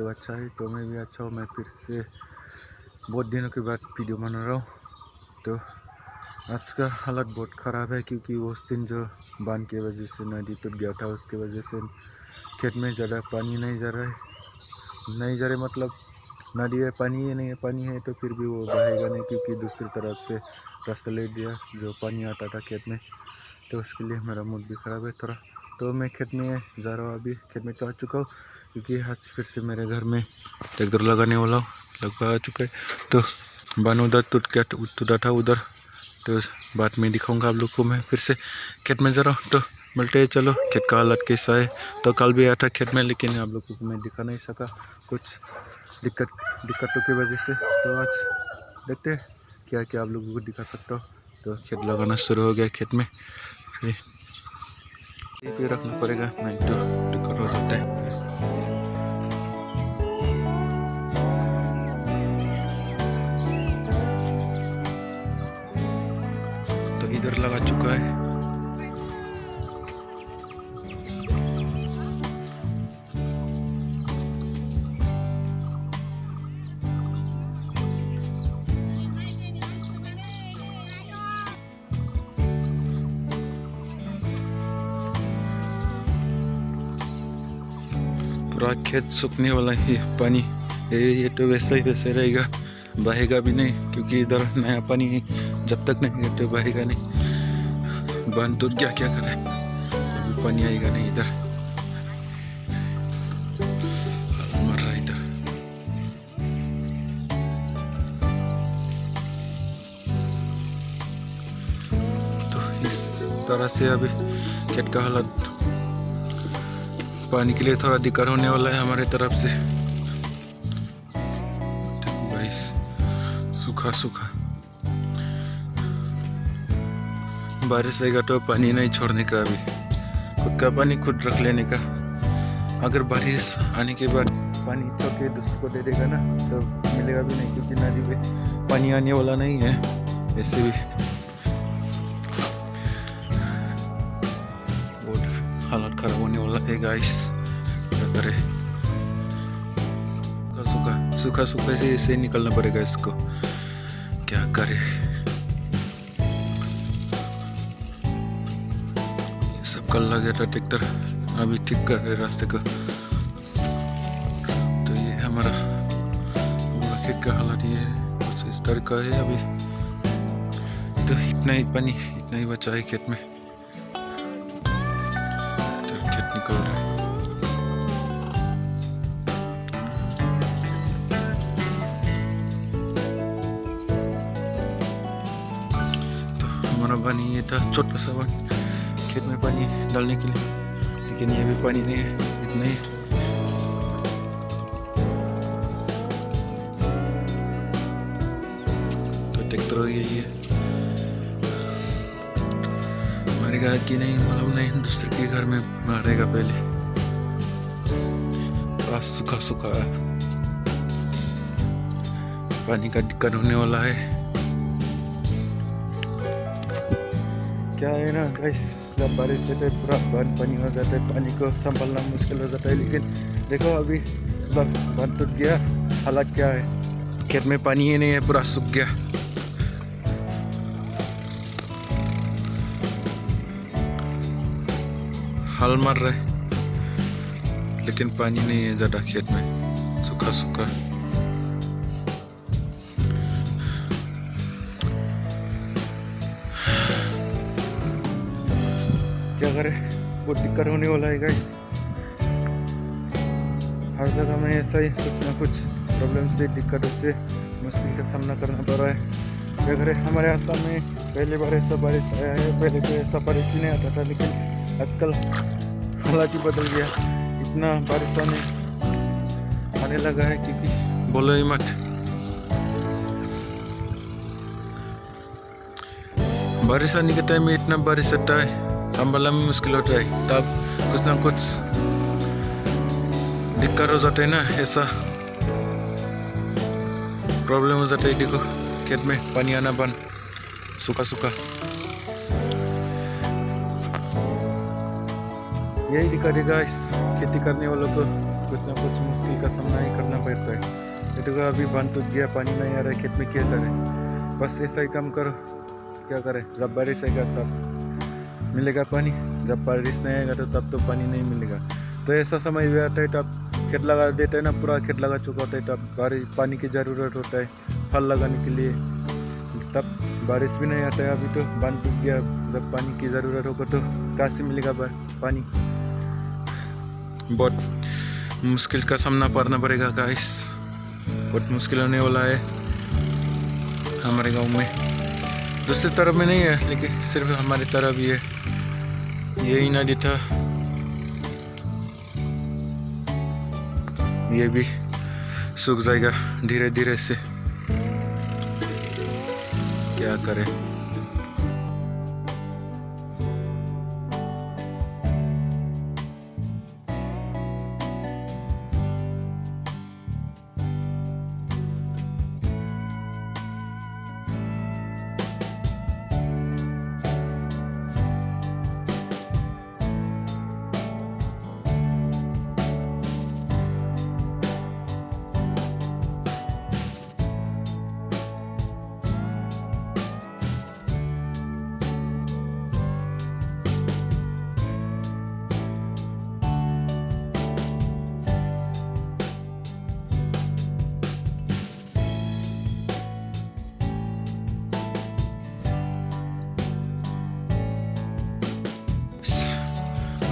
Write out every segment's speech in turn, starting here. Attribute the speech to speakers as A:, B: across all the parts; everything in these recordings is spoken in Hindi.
A: तो अच्छा है, तो मैं भी अच्छा हूँ। मैं फिर से बहुत दिनों के बाद वीडियो बना रहा हूँ। तो आज का हालत बहुत ख़राब है क्योंकि उस दिन जो बांध की वजह से नदी टूट गया था, उसकी वजह से खेत में ज़्यादा पानी नहीं जा रहा है। नहीं जा रहे मतलब नदी है, पानी ही नहीं है। पानी है तो फिर भी वो बहेगा नहीं क्योंकि दूसरी तरफ से रास्ता ले दिया जो पानी आता था खेत में। तो उसके लिए मेरा मूड भी ख़राब है थोड़ा। तो मैं खेत में जा रहा हूँ, अभी खेत में तो आ चुका हूँ क्योंकि आज फिर से मेरे घर में ट्रैक्टर लगाने वाला हूँ, लगभग आ चुका है। तो बान उधर टूटा था उधर, तो बाद में दिखाऊंगा आप लोग को। मैं फिर से खेत में जा रहा हूँ, तो मिलते हैं। चलो, खेत का हालत कैसा है। तो कल भी आया था खेत में, लेकिन आप लोग को मैं दिखा नहीं सका कुछ दिक्कतों की वजह से। तो आज देखते हैं क्या क्या आप लोगों को दिखा सकता हूँ। तो खेत लगाना शुरू हो गया खेत में, ये भी रखना पड़ेगा, नहीं तो दिक्कत हो सकता है। तो इधर लगा चुका है। पूरा खेत सूखने वाला है। पानी ये तो वैसा ही वैसे रहेगा, बहेगा भी नहीं क्योंकि इधर नया पानी है। जब तक नहीं तो बहेगा नहीं। बांध टूट गया, क्या करे, अभी पानी आएगा नहीं इधर। मर रहा इधर। तो इस तरह से अभी खेत का हालत, पानी के लिए थोड़ा दिक्कत होने वाला है हमारे तरफ से। भाई सूखा सूखा, बारिश आएगा तो पानी नहीं छोड़ने का, अभी खुद का पानी खुद रख लेने का। अगर बारिश आने के बाद पानी छोड़ के दूसरे को दे देगा ना, तो मिलेगा भी नहीं क्योंकि नदी में पानी आने वाला नहीं है। ऐसे भी हालत खराब होने वाला है गाइस। क्या करे, सूखा सूखा से ऐसे निकलना पड़ेगा इसको, क्या करे। सब कल लगा था ट्रैक्टर, अभी ठीक कर रहे रास्ते को। तो ये हमारा खेत का हालत ये है, कुछ इस तरह का है अभी। तो इतना ही पानी, इतना ही बचा है खेत में। खेत निकल रहा है। तो हमारा पानी ये था, छोटा सा वन खेत में पानी डालने के लिए, लेकिन ये भी पानी नहीं है, इतना ही। तो ट्रैक्टर यही है, मारेगा कि नहीं मालूम नहीं, दूसरे के घर में मारेगा पहले। बड़ा सूखा सूखा पानी का दिक्कत होने वाला है। क्या है ना गाइस, जब बारिश होते है पूरा बांध पानी हो जाता है, पानी को संभालना मुश्किल हो जाता है। लेकिन देखो अभी बांध टूट गया, हालत क्या है, खेत में पानी ही नहीं है, पूरा सूख गया। हल मर रहे, लेकिन पानी नहीं है ज़्यादा खेत में, सूखा सूखा। क्या करें, बहुत दिक्कत होने वाला है गाइस। हर जगह में ऐसा ही कुछ ना कुछ प्रॉब्लम से, दिक्कतों से मुश्किल का सामना करना पड़ रहा है। क्या करें, हमारे आसाम में पहली बार ऐसा बारिश आया है, पहले तो ऐसा बारिश भी नहीं आता था, लेकिन आजकल हालात ही बदल गया। इतना बारिश आने लगा है क्योंकि बोलो ही मत। बारिश आने के टाइम में इतना बारिश आता है, संभालना में मुश्किल होता है। तब कुछ ना कुछ दिक्कत हो जाता है ना, ऐसा प्रॉब्लम हो जाता है। देखो खेत में पानी आना बंद, सूखा सूखा। यही दिक्कत है गाइस खेती करने वालों को। कुछ ना कुछ मुश्किल का सामना ही करना पड़ता है। तो अभी बांध टूट गया, पानी नहीं आ रहा है, खेत में क्या करें, बस ऐसा ही काम करो। क्या करें, जब बारिश आएगा तब मिलेगा पानी, जब बारिश नहीं आएगा तो तब तो पानी नहीं मिलेगा। तो ऐसा समय भी आता है तब खेत लगा देते हैं ना, पूरा खेत लगा चुका होता है, तब बारिश पानी की ज़रूरत होता है फल लगाने के लिए, तब बारिश भी नहीं आता है। अभी तो बांध टूट गया, जब पानी की ज़रूरत होगा तो कहाँ से मिलेगा पानी। बहुत मुश्किल का सामना करना पड़ेगा गाइस, बहुत मुश्किल होने वाला है हमारे गांव में। दूसरी तरफ में नहीं है, लेकिन सिर्फ हमारी तरफ ही है। यही नदी था, ये भी सूख जाएगा धीरे धीरे से, क्या करें।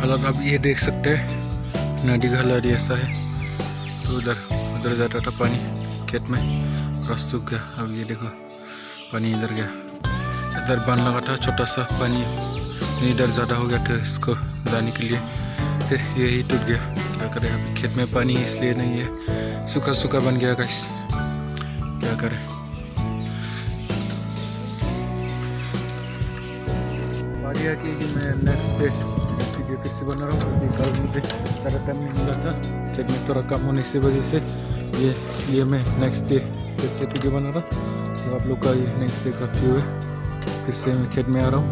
A: हालात आप ये देख सकते हैं, नदी का हालात ऐसा है। तो उधर जाता था पानी खेत में, पूरा सूख गया। अब ये देखो पानी इधर गया, इधर बांध लगा था छोटा सा, पानी इधर ज़्यादा हो गया था इसको जाने के लिए, फिर यही टूट गया। क्या करें, अभी खेत में पानी इसलिए नहीं है, सूखा सूखा बन गया गाइस, क्या करें। बारी है कि मैं नेक्स्ट डे वीडियो फिर से बना रहा हूँ, क्योंकि कल मुझे ज़्यादा टाइम नहीं मिला था, खेत में थोड़ा काम होने की वजह से, ये इसलिए मैं नेक्स्ट डे फिर से वीडियो बना रहा हूँ। तो आप लोग का ये नेक्स्ट डे का व्यू है, फिर से मैं खेत में आ रहा हूँ।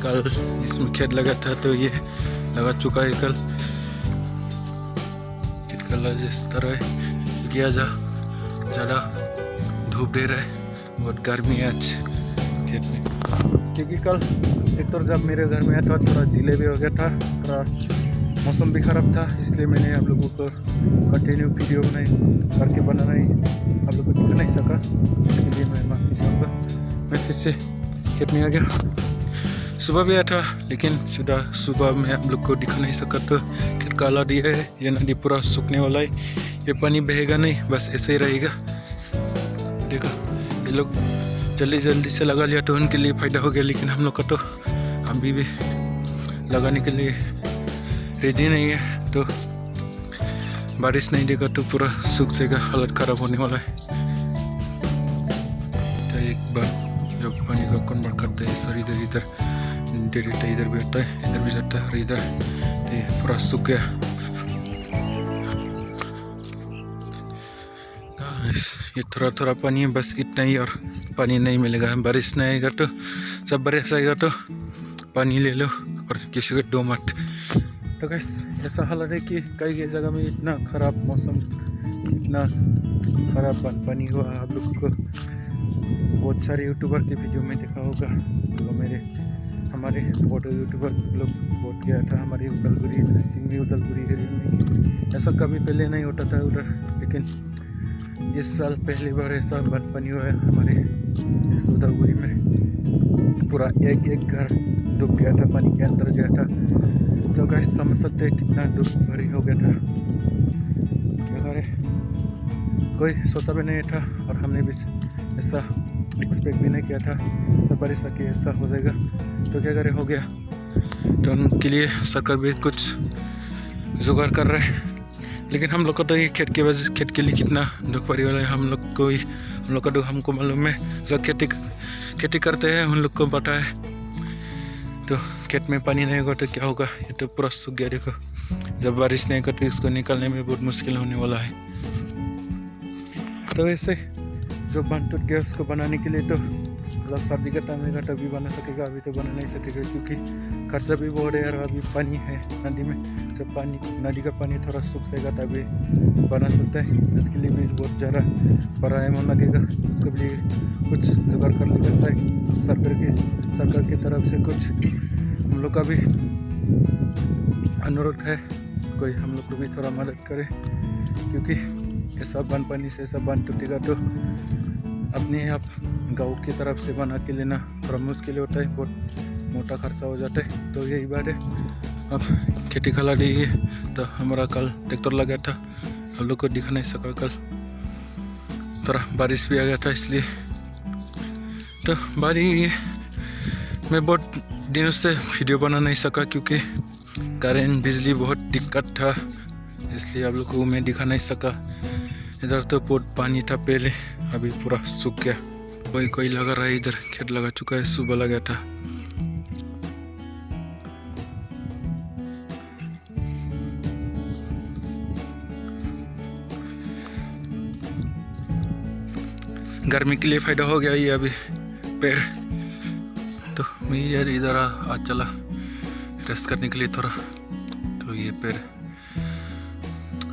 A: कल जिसमें खेत लगा था तो ये लगा चुका है कल, कल जिस तरह है, क्योंकि आज ज़्यादा धूप दे रहा है, बहुत गर्मी है आज खेत में। क्योंकि कल ट्रैक्टर जब मेरे घर में आया था थोड़ा डिले भी हो गया था, थोड़ा मौसम भी ख़राब था, इसलिए मैंने आप लोगों को कंटिन्यू वीडियो करके बनाना ही आप लोगों को दिखा नहीं सका, इसके लिए मैं माफ़ी चाहूँगा। मैं फिर से खेत में आ गया। सुबह भी आया था, लेकिन सुबह में आप लोग को दिखा नहीं सका, तो खेत काला दिया है। ये नदी पूरा सूखने वाला है, ये पानी बहेगा नहीं, बस ऐसे ही रहेगा। देखो ये लोग जल्दी से लगा लिया तो उनके लिए फ़ायदा हो गया, लेकिन हम लोग का तो अभी भी लगाने के लिए रेडी नहीं है। तो बारिश नहीं देगा तो पूरा सूख जाएगा, हालत ख़राब होने वाला है। तो एक बार जब पानी का कन्वर्ट करते हैं सर, इधर इधर भी आता है, इधर भी जाता है, और इधर तो पूरा सूख गया। ये थोड़ा पानी है, बस इतना ही, और पानी नहीं मिलेगा। बारिश नहीं आएगा तो, सब बारिश आएगा तो पानी ले लो और किसी को दो मत। तो गाइस ऐसा हालत है कि कई जगह में इतना ख़राब मौसम, इतना ख़राब पानी हुआ। आप लोग को बहुत सारे यूट्यूबर के वीडियो में देखा होगा, तो हमारे फोटो यूट्यूबर लोग बोट गया था हमारे उदलगुरी डिस्ट्रिक्ट में, उदलगुरी एरिया में। ऐसा कभी पहले नहीं होता था उधर, लेकिन इस साल पहली बार ऐसा पानी हुआ है हमारे इस उदलगुरी में। पूरा एक घर डूब गया था, पानी के अंदर गया था। तो गाइस समझ सकते हैं कितना दुख भरी हो गया था। कोई सोचा भी नहीं था, और हमने भी ऐसा एक्सपेक्ट भी नहीं किया था ऐसा बारिश आके ऐसा हो जाएगा। तो क्या करें, हो गया। तो उनके लिए सरकार भी कुछ जुगाड़ कर रहे हैं, लेकिन हम लोग को तो ये खेत के लिए कितना दुख पड़ी वाला है। हम लोग का दुख हमको मालूम है, जो खेती करते हैं उन लोग को पता है। तो खेत में पानी नहीं होगा तो क्या होगा, ये तो पूरा सूख गया। देखो जब बारिश नहीं होगा तो इसको निकालने में बहुत मुश्किल होने वाला है। तो ऐसे जो बांध टूट गया उसको बनाने के लिए तो मतलब सर्दी का टाइम में तभी बना सकेगा, अभी तो बना नहीं सकेगा क्योंकि खर्चा भी बहुत है यार। अभी पानी है नदी में, जब पानी नदी का पानी थोड़ा सूख जाएगा तभी बना सकता है। इसके लिए भी बहुत ज़्यादा परायम लगेगा, उसको भी कुछ जुगाड़ कर लेगा सरकार की तरफ से। कुछ हम लोग का भी अनुरोध है, कोई हम लोग को भी थोड़ा मदद करे, क्योंकि ऐसा बांध पानी से ऐसा बांध टूटेगा तो अपने आप गाँव की तरफ से बना के लेना थोड़ा मुश्किल होता है, बहुत मोटा खर्चा हो जाता है। तो यही बात है। अब खेती खला दी है तो हमारा कल ट्रैक्टर लगा था, हम लोग को दिखा नहीं सका कल, थोड़ा बारिश भी आ गया था इसलिए। तो बारिश मैं बहुत दिनों से वीडियो बना नहीं सका क्योंकि करेंट बिजली बहुत दिक्कत था, इसलिए आप लोग को मैं दिखा नहीं सका। इधर तो बहुत पानी था पहले, अभी पूरा सूख गया। कोई लगा रहा है, इधर खेत लगा चुका है, सुबह लगा था। गर्मी के लिए फायदा हो गया ये अभी पेड़। तो मैं यार इधर आ चला रेस्ट करने के लिए थोड़ा। तो ये पेड़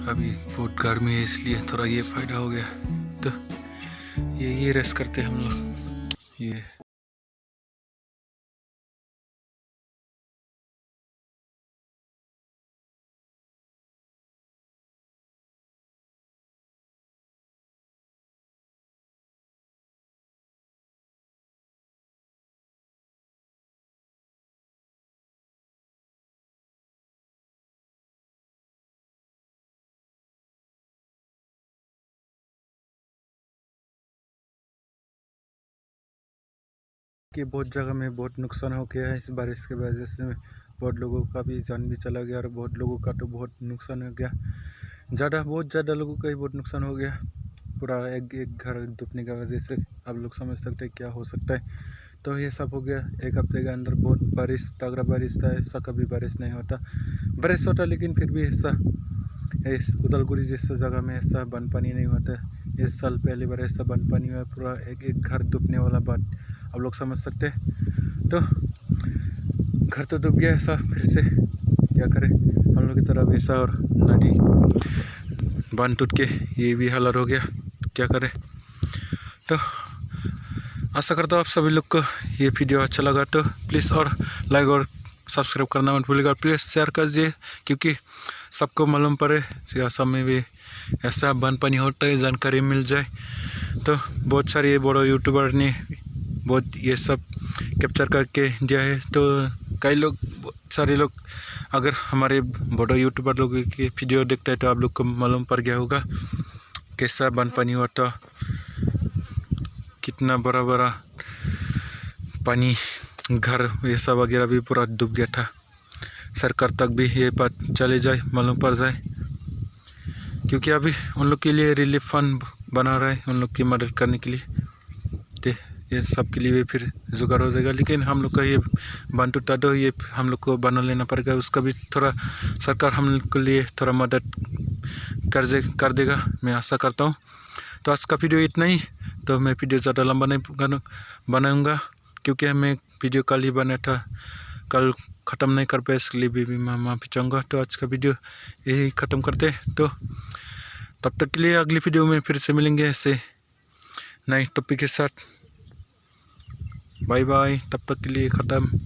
A: अभी बहुत गर्मी है इसलिए थोड़ा ये फायदा हो गया। तो ये रेस्ट करते हम लोग। ये कि बहुत जगह में बहुत नुकसान हो गया है इस बारिश की वजह से। बहुत लोगों का भी जान भी चला गया और बहुत लोगों का तो बहुत नुकसान हो गया। बहुत ज़्यादा लोगों का ही बहुत नुकसान हो गया। पूरा एक घर डूबने की वजह से आप लोग समझ सकते हैं क्या हो सकता है। तो ये सब हो गया एक हफ्ते के अंदर। बहुत बारिश, तगड़ा बारिश था, ऐसा कभी बारिश नहीं होता। बारिश होता लेकिन फिर भी ऐसा इस उदलगुरी जैसा जगह में ऐसा बांध पानी नहीं होता। इस साल पहली बार ऐसा बांध पानी हुआ, पूरा एक घर डूबने वाला बात आप लोग समझ सकते हैं। तो घर तो डूब गया ऐसा, फिर से क्या करें हम लोग की तरफ ऐसा, और नदी बांध टूट के ये भी हालत हो गया, तो क्या करें। तो आशा करता हूँ आप सभी लोग को ये वीडियो अच्छा लगा तो प्लीज़ और लाइक और सब्सक्राइब करना मत भूलिएगा। प्लीज़ शेयर कीजिए क्योंकि सबको मालूम पड़े सियासत में भी ऐसा बांध पानी होता है, जानकारी मिल जाए। तो बहुत सारे बड़े यूट्यूबर ने बहुत ये सब कैप्चर करके दिया है। तो कई लोग, सारे लोग अगर हमारे बड़े यूट्यूबर लोगों की वीडियो देखते हैं तो आप लोग को मालूम पड़ गया होगा कैसा बांध पानी हुआ था, कितना बड़ा बड़ा पानी, घर ये सब वगैरह भी पूरा डूब गया था। सरकार तक भी ये बात चले जाए, मालूम पड़ जाए, क्योंकि अभी उन लोग के लिए रिलीफ फंड बना रहा है, उन लोग की मदद करने के लिए। तो ये सब के लिए भी फिर जुगाड़ हो जाएगा। लेकिन हम लोग का ये बांध टूटा तो ये हम लोग को बना लेना पड़ेगा, उसका भी थोड़ा सरकार हम लोग के लिए थोड़ा मदद कर देगा, मैं आशा करता हूँ। तो आज का वीडियो इतना ही। तो मैं वीडियो ज़्यादा लंबा नहीं बनाऊँगा क्योंकि मैं वीडियो कल ही बना था, कल ख़त्म नहीं कर पाया, इसलिए भी मैं माफ़ी चाहूँगा। तो आज का वीडियो यही ख़त्म करते। तो तब तक के लिए अगली वीडियो में फिर से मिलेंगे ऐसे नए टॉपिक के साथ। बाय बाय, तब तक के लिए ख़त्म।